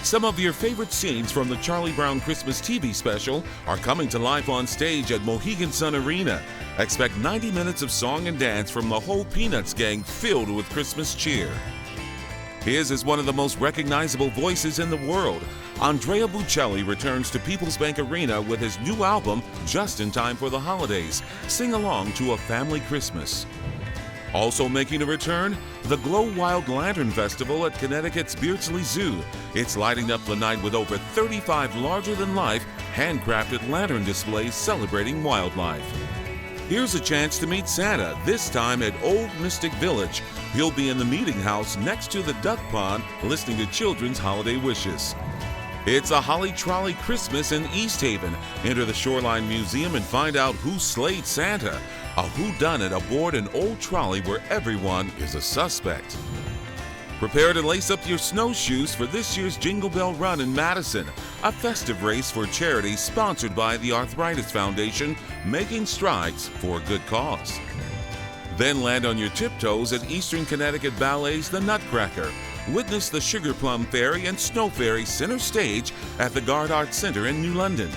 Some of your favorite scenes from the Charlie Brown Christmas TV special are coming to life on stage at Mohegan Sun Arena. Expect 90 minutes of song and dance from the whole Peanuts gang filled with Christmas cheer. His is one of the most recognizable voices in the world. Andrea Bocelli returns to People's Bank Arena with his new album just in time for the holidays. Sing along to A Family Christmas. Also making a return, the Glow Wild Lantern Festival at Connecticut's Beardsley Zoo. It's lighting up the night with over 35 larger-than-life, handcrafted lantern displays celebrating wildlife. Here's a chance to meet Santa, this time at Old Mystic Village. He'll be in the meeting house next to the duck pond listening to children's holiday wishes. It's a Holly Trolley Christmas in East Haven. Enter the Shoreline Museum and find out who slayed Santa. A whodunit aboard an old trolley where everyone is a suspect. Prepare to lace up your snowshoes for this year's Jingle Bell Run in Madison, a festive race for charity sponsored by the Arthritis Foundation, making strides for a good cause. Then land on your tiptoes at Eastern Connecticut Ballet's The Nutcracker. Witness the Sugar Plum Fairy and Snow Fairy center stage at the Guard Arts Center in New London.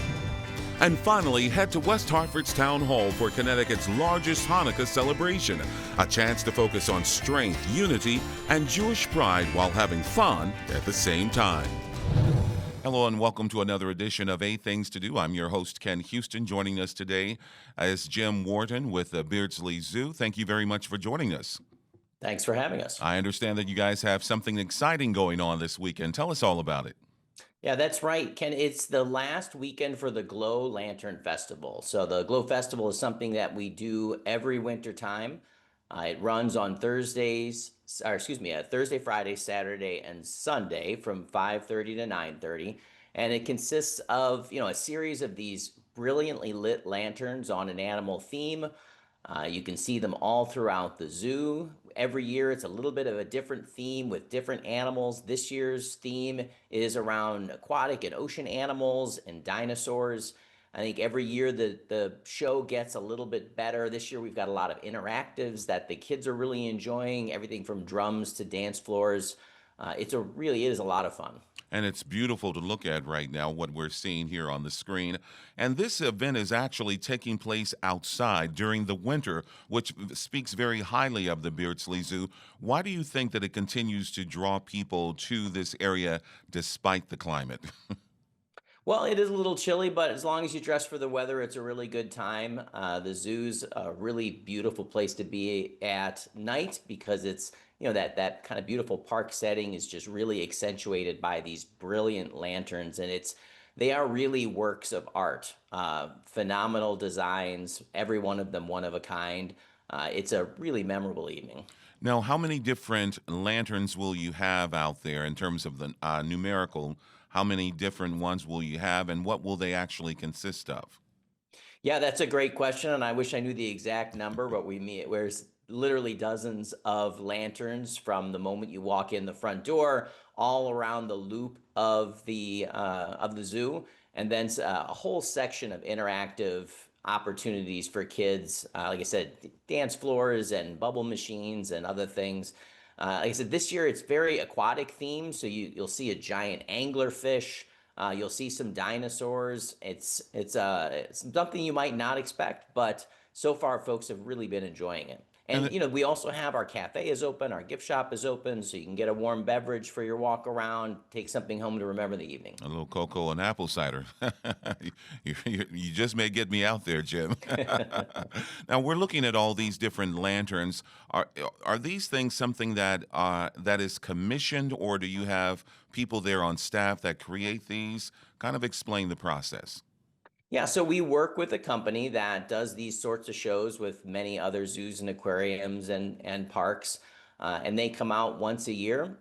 And finally, head to West Hartford's Town Hall for Connecticut's largest Hanukkah celebration, a chance to focus on strength, unity, and Jewish pride while having fun at the same time. Hello and welcome to another edition of 8 Things to Do. I'm your host, Ken Houston. Joining us today is Jim Wharton with the Beardsley Zoo. Thank you very much for joining us. Thanks for having us. I understand that you guys have something exciting going on this weekend. Tell us all about it. Yeah, that's right, Ken. It's the last weekend for the Glow Lantern Festival. So the Glow Festival is something that we do every winter time. It runs on Thursday, Friday, Saturday, and Sunday from 5:30 to 9:30. And it consists of, a series of these brilliantly lit lanterns on an animal theme. You can see them all throughout the zoo. Every year, it's a little bit of a different theme with different animals. This year's theme is around aquatic and ocean animals and dinosaurs. I think every year the show gets a little bit better. This year, we've got a lot of interactives that the kids are really enjoying, everything from drums to dance floors. It really is a lot of fun. And it's beautiful to look at right now, what we're seeing here on the screen. And this event is actually taking place outside during the winter, which speaks very highly of the Beardsley Zoo. Why do you think that it continues to draw people to this area despite the climate? Well, it is a little chilly, but as long as you dress for the weather, it's a really good time. The zoo's a really beautiful place to be at night because it's, that kind of beautiful park setting is just really accentuated by these brilliant lanterns, and they are really works of art. Phenomenal designs, every one of them one of a kind. It's a really memorable evening. Now, how many different lanterns will you have out there in terms of the numerical? How many different ones will you have, and what will they actually consist of? Yeah, that's a great question, and I wish I knew the exact number, but there's literally dozens of lanterns from the moment you walk in the front door, all around the loop of the zoo, and then a whole section of interactive opportunities for kids. Like I said, dance floors and bubble machines and other things. Like I said, this year it's very aquatic themed, so you'll see a giant anglerfish. You'll see some dinosaurs. It's something you might not expect, but so far folks have really been enjoying it. And, we also have our cafe is open, our gift shop is open, so you can get a warm beverage for your walk around, take something home to remember the evening. A little cocoa and apple cider. You just may get me out there, Jim. Now, we're looking at all these different lanterns. Are these things something that is commissioned, or do you have people there on staff that create these? Kind of explain the process. Yeah, so we work with a company that does these sorts of shows with many other zoos and aquariums and parks, and they come out once a year.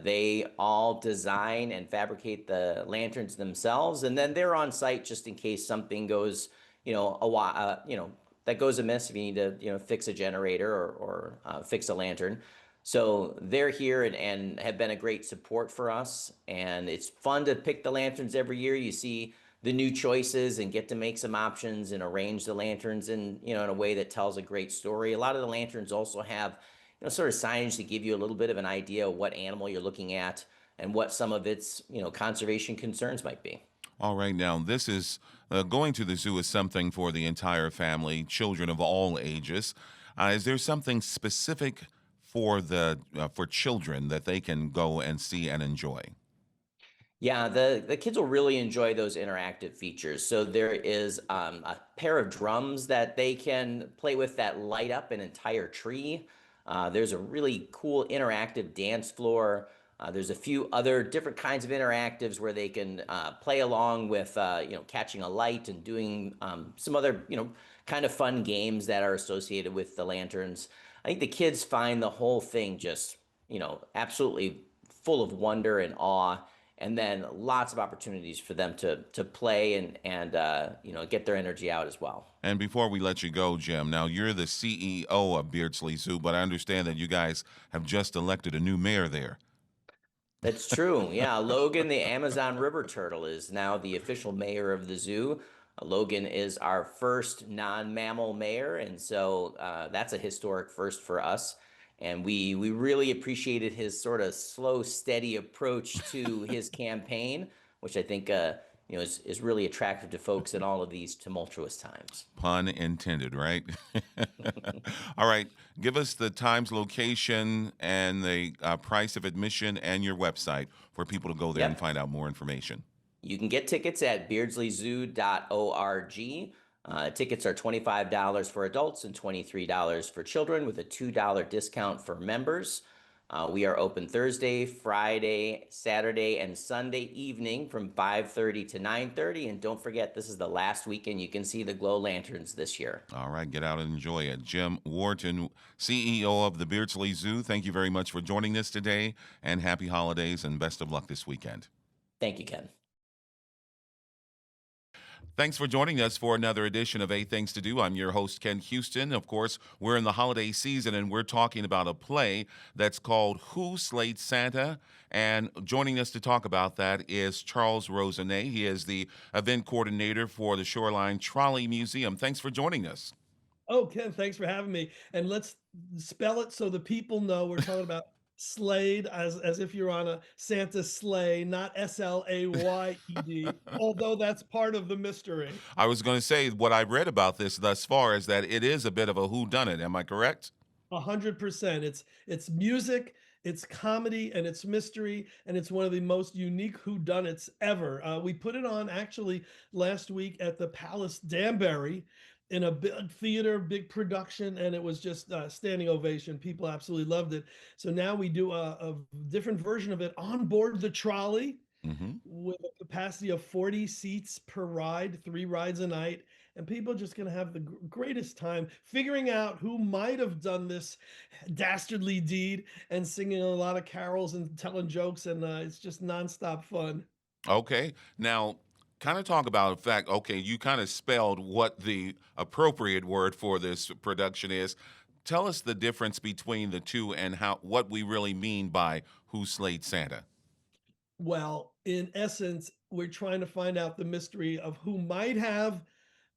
They all design and fabricate the lanterns themselves, and then they're on site just in case something goes, that goes amiss. If you need to, fix a generator or fix a lantern. So they're here and have been a great support for us, and it's fun to pick the lanterns every year. You see the new choices and get to make some options and arrange the lanterns in a way that tells a great story. A lot of the lanterns also have sort of signage to give you a little bit of an idea of what animal you're looking at. and what some of its, conservation concerns might be. All right, now this is going to the zoo is something for the entire family, children of all ages. Is there something specific for the for children that they can go and see and enjoy? Yeah, the kids will really enjoy those interactive features. So there is a pair of drums that they can play with that light up an entire tree. There's a really cool interactive dance floor. There's a few other different kinds of interactives where they can play along with, catching a light and doing some other, kind of fun games that are associated with the lanterns. I think the kids find the whole thing just, absolutely full of wonder and awe, and then lots of opportunities for them to play and get their energy out as well. And before we let you go, Jim, now you're the CEO of Beardsley Zoo, but I understand that you guys have just elected a new mayor there. That's true. Yeah, Logan, the Amazon River turtle, is now the official mayor of the zoo. Logan is our first non-mammal mayor, and so that's a historic first for us. And we really appreciated his sort of slow, steady approach to his campaign, which I think is really attractive to folks in all of these tumultuous times. Pun intended, right? All right. Give us the times, location, and the price of admission and your website for people to go there and Yep. find out more information. You can get tickets at beardsleyzoo.org. Tickets are $25 for adults and $23 for children, with a $2 discount for members. We are open Thursday, Friday, Saturday, and Sunday evening from 5:30 to 9:30. And don't forget, this is the last weekend you can see the glow lanterns this year. All right. Get out and enjoy it. Jim Wharton, CEO of the Beardsley Zoo, thank you very much for joining us today, and happy holidays and best of luck this weekend. Thank you, Ken. Thanks for joining us for another edition of Eight Things to Do. I'm your host, Ken Houston. Of course, we're in the holiday season and we're talking about a play that's called Who Slayed Santa? And joining us to talk about that is Charles Rosenet. He is the event coordinator for the Shoreline Trolley Museum. Thanks for joining us. Oh, Ken, thanks for having me. And let's spell it so the people know we're talking about Slade as if you're on a Santa sleigh, not Slayed, although that's part of the mystery. I was going to say what I read about this thus far is that it is a bit of a whodunit. Am I correct? 100%. It's music, it's comedy, and it's mystery, and it's one of the most unique whodunits ever. We put it on actually last week at the Palace Danbury in a big theater, big production, and it was just standing ovation. People absolutely loved it. So now we do a different version of it on board the trolley Hmm. with a capacity of 40 seats per ride, 3 rides a night. And people are just going to have the greatest time figuring out who might have done this dastardly deed and singing a lot of carols and telling jokes. And it's just nonstop fun. Okay. Now, kind of talk about the fact, okay, you kind of spelled what the appropriate word for this production is. Tell us the difference between the two and how what we really mean by Who Slayed Santa. Well, in essence, we're trying to find out the mystery of who might have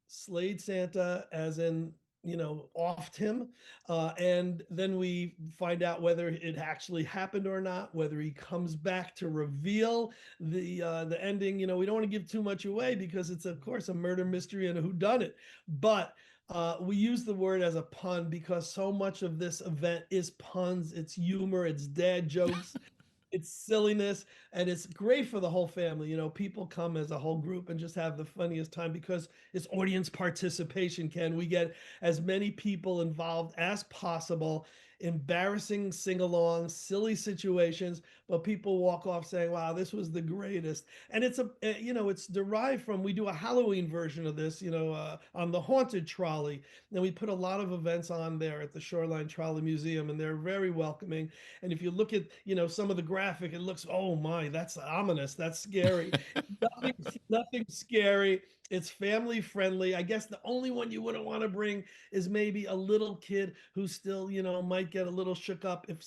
slayed Santa, as in, offed him. And then we find out whether it actually happened or not, whether he comes back to reveal the ending. We don't want to give too much away because it's, of course, a murder mystery and a whodunit. But we use the word as a pun because so much of this event is puns, it's humor, it's dad jokes. It's silliness, and it's great for the whole family. People come as a whole group and just have the funniest time because it's audience participation. Can we get as many people involved as possible? Embarrassing sing-alongs, silly situations, but people walk off saying, "Wow, this was the greatest." And it's derived from, we do a Halloween version of this, on the Haunted Trolley. And we put a lot of events on there at the Shoreline Trolley Museum, and they're very welcoming. And if you look at, some of the graphic, it looks, oh my, that's ominous, that's scary. nothing, nothing scary. It's family friendly. I guess the only one you wouldn't want to bring is maybe a little kid who still, might get a little shook up if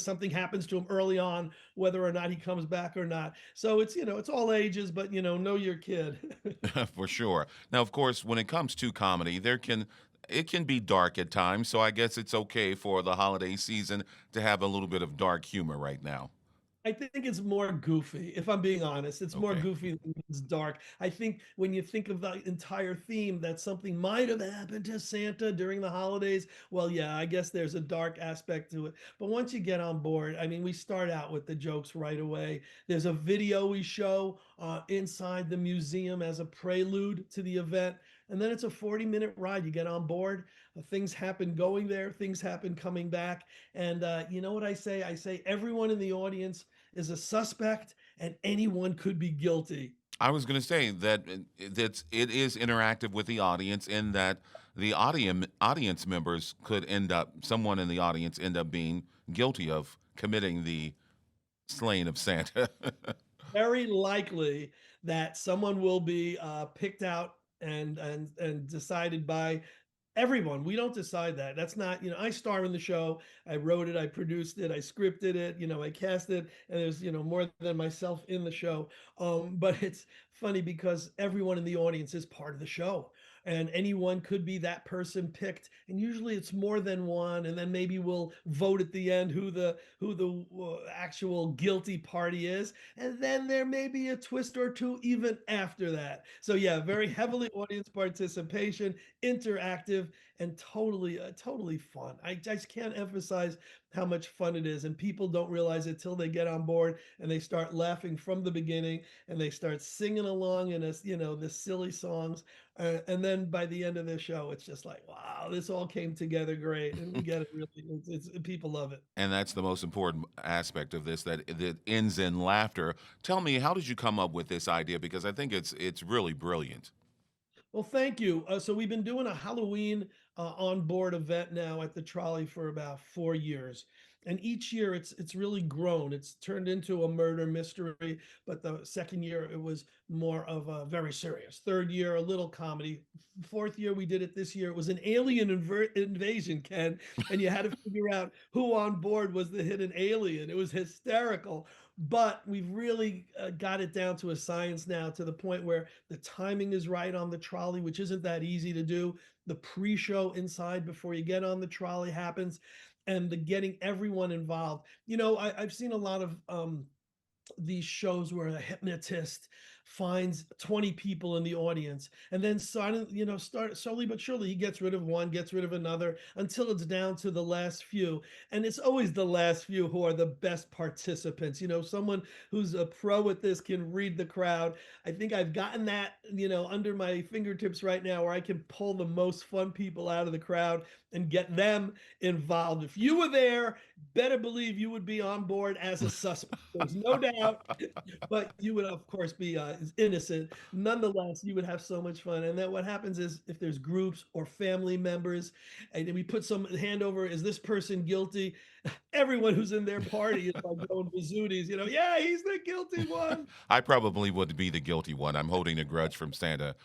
something happens to him early on, whether or not he comes back or not. So it's all ages, but know your kid. For sure. Now, of course, when it comes to comedy, it can be dark at times, so I guess it's okay for the holiday season to have a little bit of dark humor right now. I think it's more goofy, if I'm being honest. It's more Okay. goofy than it's dark. I think when you think of the entire theme that something might have happened to Santa during the holidays, well, yeah, I guess there's a dark aspect to it. But once you get on board, I mean, we start out with the jokes right away. There's a video we show inside the museum as a prelude to the event. And then it's a 40-minute ride. You get on board, things happen going there, things happen coming back. And you know what I say? I say everyone in the audience is a suspect and anyone could be guilty. I was going to say that it is interactive with the audience in that the audience members could end up someone in the audience end up being guilty of committing the slaying of Santa. Very likely that someone will be picked out and decided by everyone. We don't decide that. That's not, I star in the show. I wrote it, I produced it, I scripted it, I cast it, and there's, more than myself in the show. But it's funny because everyone in the audience is part of the show. And anyone could be that person picked, and usually it's more than one. And then maybe we'll vote at the end who the actual guilty party is, and then there may be a twist or two even after that. So yeah, very heavily audience participation, interactive, and totally fun. I just can't emphasize how much fun it is, and people don't realize it till they get on board and they start laughing from the beginning and they start singing along in the silly songs, and then by the end of the show it's just like, wow, this all came together great, and we get it really. It's people love it. And that's the most important aspect of this that ends in laughter. Tell me, how did you come up with this idea? Because I think it's really brilliant. Well, thank you. So we've been doing a Halloween on board event now at the trolley for about 4 years, and each year it's really grown. It's turned into a murder mystery, but the second year it was more of a very serious. Third year, a little comedy. Fourth year, we did it this year. It was an alien invasion, Ken, and you had to figure out who on board was the hidden alien. It was hysterical. But we've really got it down to a science now, to the point where the timing is right on the trolley, which isn't that easy to do. The pre-show inside before you get on the trolley happens, and the getting everyone involved. I've seen a lot of these shows where a hypnotist finds 20 people in the audience, and then start slowly but surely he gets rid of one, gets rid of another, until it's down to the last few. And it's always the last few who are the best participants. Someone who's a pro at this can read the crowd. I think I've gotten that under my fingertips right now, where I can pull the most fun people out of the crowd and get them involved. If you were there, better believe you would be on board as a suspect. There's no doubt, but you would, of course, be innocent. Nonetheless, you would have so much fun. And then what happens is, if there's groups or family members, and we put some hand over, is this person guilty? Everyone who's in their party is like going bazooties. Yeah, he's the guilty one. I probably would be the guilty one. I'm holding a grudge from Santa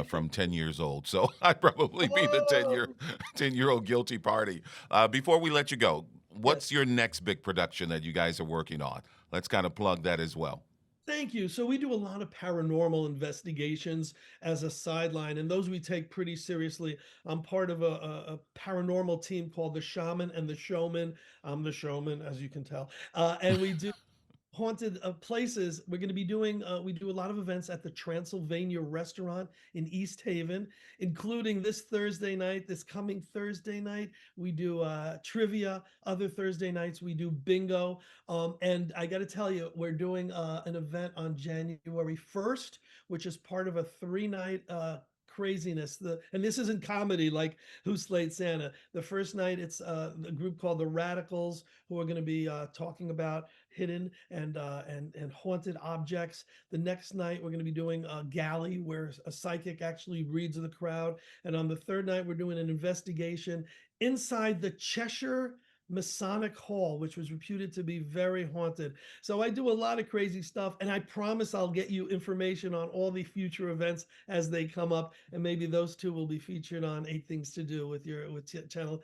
from 10 years old. So I'd probably be the 10 Oh, year 10-year old guilty party. Before we let you go, what's yes. your next big production that you guys are working on? Let's kind of plug that as well. Thank you. So we do a lot of paranormal investigations as a sideline, and those we take pretty seriously. I'm part of a paranormal team called the Shaman and the Showman. I'm the showman, as you can tell, and we do haunted places. We're going to be doing, we do a lot of events at the Transylvania restaurant in East Haven, including this Thursday night, this coming Thursday night. We do trivia. Other Thursday nights, we do bingo. And I got to tell you, we're doing an event on January 1st, which is part of a 3-night craziness. And this isn't comedy like Who Slayed Santa. The first night, it's a group called the Radicals, who are going to be talking about hidden and haunted objects. The next night, we're going to be doing a galley, where a psychic actually reads the crowd. And on the third night, we're doing an investigation inside the Cheshire Masonic Hall, which was reputed to be very haunted. So I do a lot of crazy stuff, and I promise I'll get you information on all the future events as they come up, and maybe those two will be featured on Eight Things to Do with Channel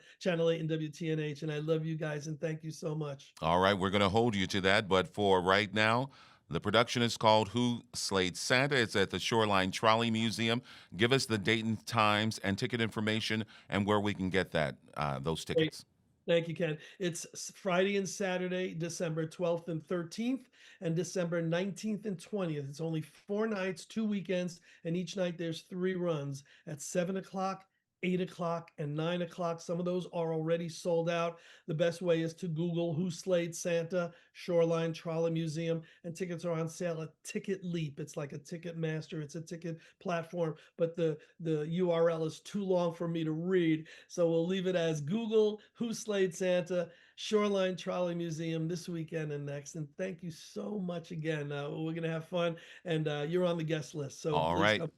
8 and WTNH. And I love you guys, and thank you so much. All right, we're going to hold you to that. But for right now, the production is called Who Slayed Santa. It's at the Shoreline Trolley Museum. Give us the date and times and ticket information and where we can get those Great. tickets. Thank you, Ken. It's Friday and Saturday, December 12th and 13th, and December 19th and 20th. It's only 4 nights, 2 weekends, and each night there's 3 runs at 7 o'clock, 8 o'clock, and 9 o'clock. Some of those are already sold out. The best way is to Google Who Slayed Santa, Shoreline Trolley Museum, and tickets are on sale at Ticket Leap. It's like a Ticket Master, it's a ticket platform, but the URL is too long for me to read. So we'll leave it as Google Who Slayed Santa, Shoreline Trolley Museum this weekend and next. And thank you so much again. We're going to have fun, and you're on the guest list. So All please right. come.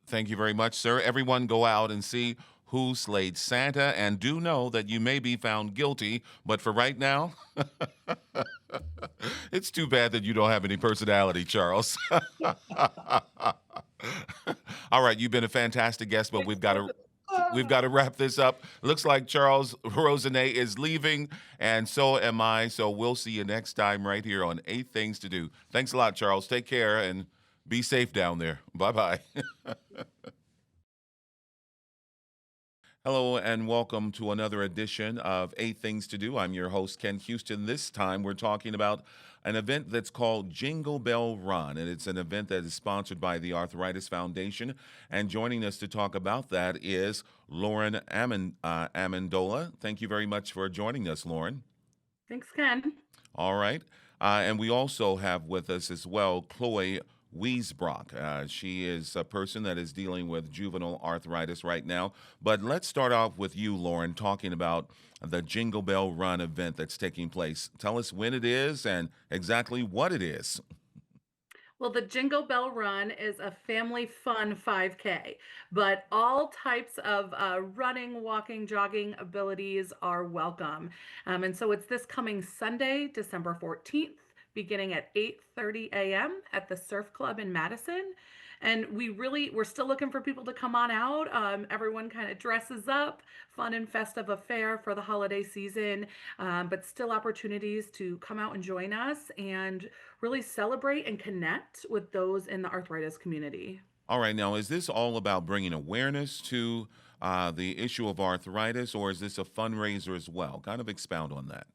Thank you very much, sir. Everyone go out and see Who Slayed Santa, and do know that you may be found guilty, but for right now, it's too bad that you don't have any personality, Charles. All right, you've been a fantastic guest, but we've got to wrap this up. Looks like Charles Rosenet is leaving, and so am I. So we'll see you next time right here on Eight Things to Do. Thanks a lot, Charles. Take care and be safe down there. Bye bye. Hello and welcome to another edition of Eight Things to Do. I'm your host, Ken Houston. This time we're talking about an event that's called Jingle Bell Run, and it's an event that is sponsored by the Arthritis Foundation. And joining us to talk about that is Lauren Amendola. Thank you very much for joining us, Lauren. Thanks, Ken. All right. And we also have with us as well Chloe Wiesbrock. She is a person that is dealing with juvenile arthritis right now. But let's start off with you, Lauren, talking about the Jingle Bell Run event that's taking place. Tell us when it is and exactly what it is. Well, the Jingle Bell Run is a family fun 5K, but all types of running, walking, jogging abilities are welcome. And so it's this coming Sunday, December 14th, beginning at 8:30 a.m. at the Surf Club in Madison. And we're still looking for people to come on out. Everyone kind of dresses up, fun and festive affair for the holiday season, but still opportunities to come out and join us and really celebrate and connect with those in the arthritis community. All right, now, is this all about bringing awareness to the issue of arthritis, or is this a fundraiser as well? Kind of expound on that.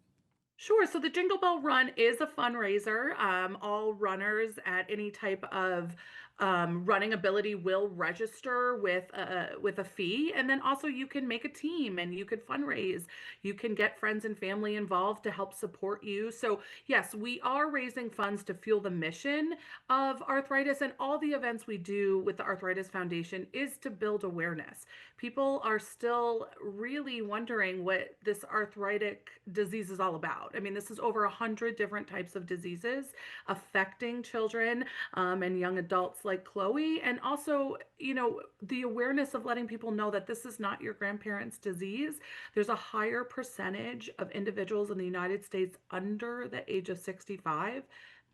Sure. So the Jingle Bell Run is a fundraiser. All runners at any type of running ability will register with a fee, and then also you can make a team and you could fundraise. You can get friends and family involved to help support you. So yes, we are raising funds to fuel the mission of arthritis, and all the events we do with the Arthritis Foundation is to build awareness. People are still really wondering what this arthritic disease is all about. I mean, this is over 100 different types of diseases affecting children and young adults like Chloe. And also, the awareness of letting people know that this is not your grandparents' disease. There's a higher percentage of individuals in the United States under the age of 65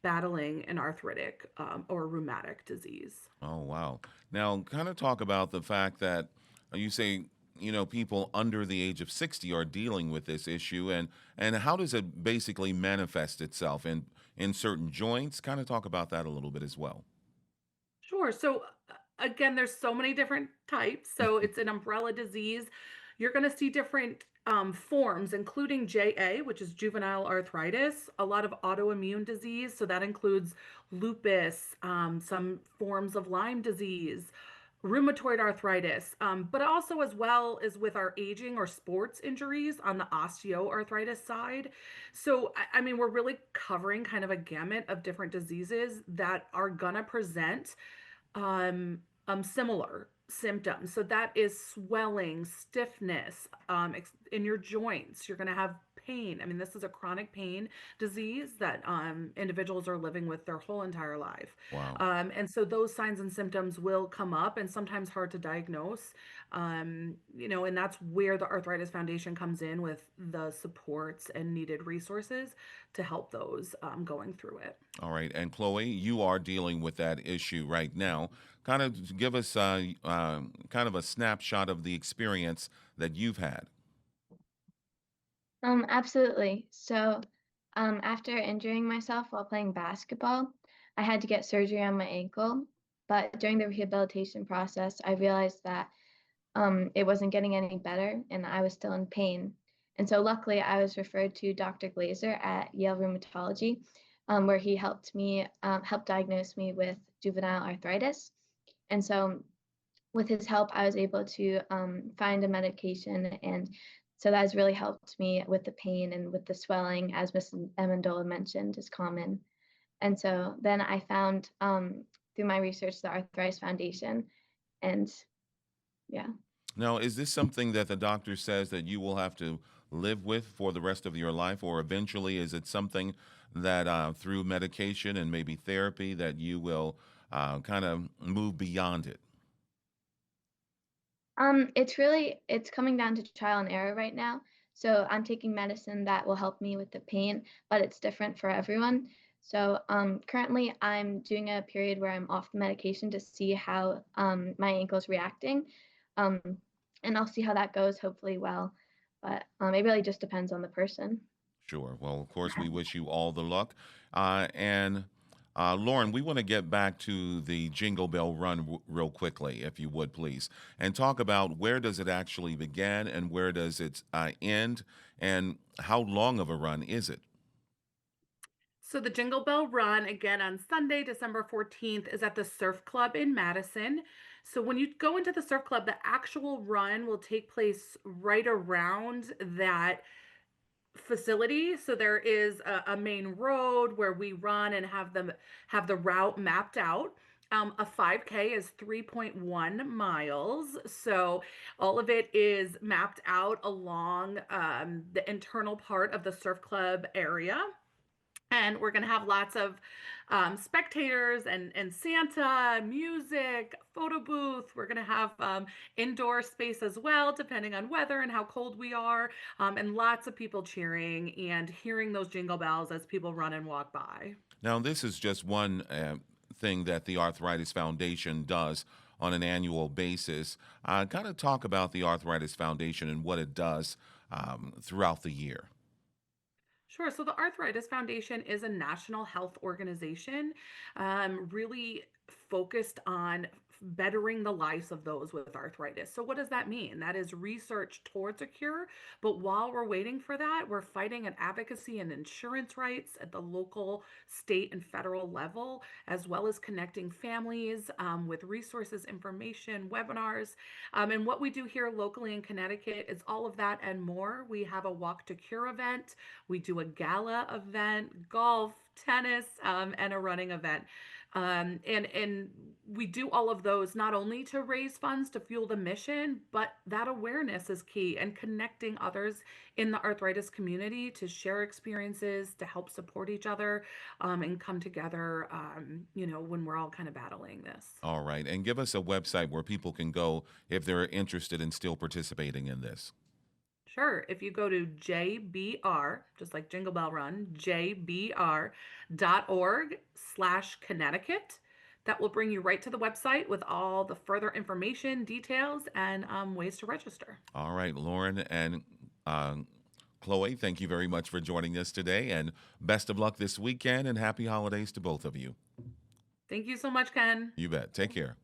battling an arthritic or rheumatic disease. Oh, wow. Now, kind of talk about the fact that you say, people under the age of 60 are dealing with this issue, and how does it basically manifest itself in certain joints? Kind of talk about that a little bit as well. Sure. So again, there's so many different types. So it's an umbrella disease. You're going to see different forms, including JA, which is juvenile arthritis, a lot of autoimmune disease. So that includes lupus, some forms of Lyme disease, rheumatoid arthritis, but also as well as with our aging or sports injuries on the osteoarthritis side. So, I mean, we're really covering kind of a gamut of different diseases that are gonna present similar symptoms. So that is swelling, stiffness in your joints. You're going to have pain. I mean, this is a chronic pain disease that individuals are living with their whole entire life. Wow. And so those signs and symptoms will come up and sometimes hard to diagnose. And that's where the Arthritis Foundation comes in with the supports and needed resources to help those going through it. All right. And Chloe, you are dealing with that issue right now. Kind of give us kind of a snapshot of the experience that you've had. Absolutely. So, after injuring myself while playing basketball, I had to get surgery on my ankle. But during the rehabilitation process, I realized that it wasn't getting any better and I was still in pain. And so luckily, I was referred to Dr. Glazer at Yale Rheumatology, where he helped diagnose me with juvenile arthritis. And so with his help, I was able to find a medication. And so that has really helped me with the pain and with the swelling, as Ms. Amendola mentioned, is common. And so then I found through my research the Arthritis Foundation. And yeah. Now, is this something that the doctor says that you will have to live with for the rest of your life, or eventually is it something that through medication and maybe therapy that you will kind of move beyond it? It's coming down to trial and error right now. So I'm taking medicine that will help me with the pain, but it's different for everyone. So currently I'm doing a period where I'm off the medication to see how my ankle's reacting. Um, and I'll see how that goes, hopefully well. But it really just depends on the person. Sure. Well, of course, we wish you all the luck. And Lauren, we want to get back to the Jingle Bell Run real quickly, if you would, please, and talk about where does it actually begin and where does it end, and how long of a run is it? So the Jingle Bell Run again on Sunday, December 14th is at the Surf Club in Madison. So when you go into the surf club, the actual run will take place right around that facility. So there is a main road where we run and have the route mapped out. A 5K is 3.1 miles. So all of it is mapped out along the internal part of the surf club area. And we're going to have lots of spectators and Santa, music, photo booth. We're going to have indoor space as well, depending on weather and how cold we are, and lots of people cheering and hearing those jingle bells as people run and walk by. Now, this is just one thing that the Arthritis Foundation does on an annual basis. Kind of talk about the Arthritis Foundation and what it does throughout the year. Sure. So the Arthritis Foundation is a national health organization, really focused on bettering the lives of those with arthritis. So, what does that mean? That is research towards a cure. But while we're waiting for that, we're fighting an advocacy and insurance rights at the local, state, and federal level, as well as connecting families with resources, information, webinars. And what we do here locally in Connecticut is all of that and more. We have a Walk to Cure event. We do a gala event, golf, tennis, and a running event. And we do all of those not only to raise funds to fuel the mission, but that awareness is key and connecting others in the arthritis community to share experiences, to help support each other, and come together, when we're all kind of battling this. All right. And give us a website where people can go if they're interested in still participating in this. Sure. If you go to JBR, just like Jingle Bell Run, jbr.org/Connecticut, that will bring you right to the website with all the further information, details, and ways to register. All right, Lauren and Chloe, thank you very much for joining us today. And best of luck this weekend and happy holidays to both of you. Thank you so much, Ken. You bet. Take care.